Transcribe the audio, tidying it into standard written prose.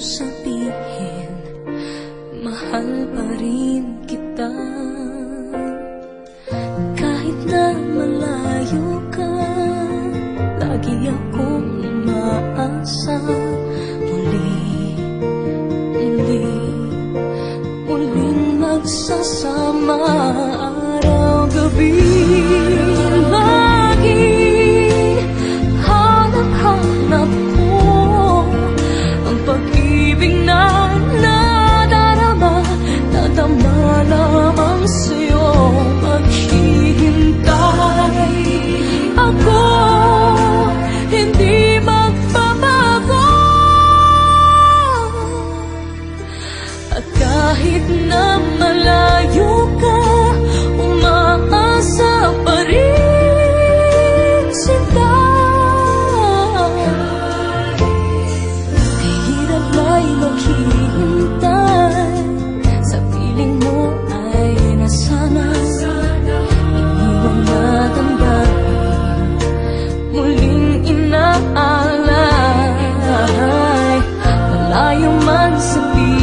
sabihin, mahal pa rin kita. Kahit na malayo ka, lagi akong umaasa. Muling magsasama araw-gabi. Lagi hanap-hanap ko ang pag-ibig na nadarama. Nadama lamang sa'yo maghihintay. Ako hindi magbabago. At kahit na malayo ka, umaasa pa rin sinta. Hirap ay maghihintay, sa piling mo ay nasana. Iniwan na damdamin, muling inaalay. Malayo man sa piling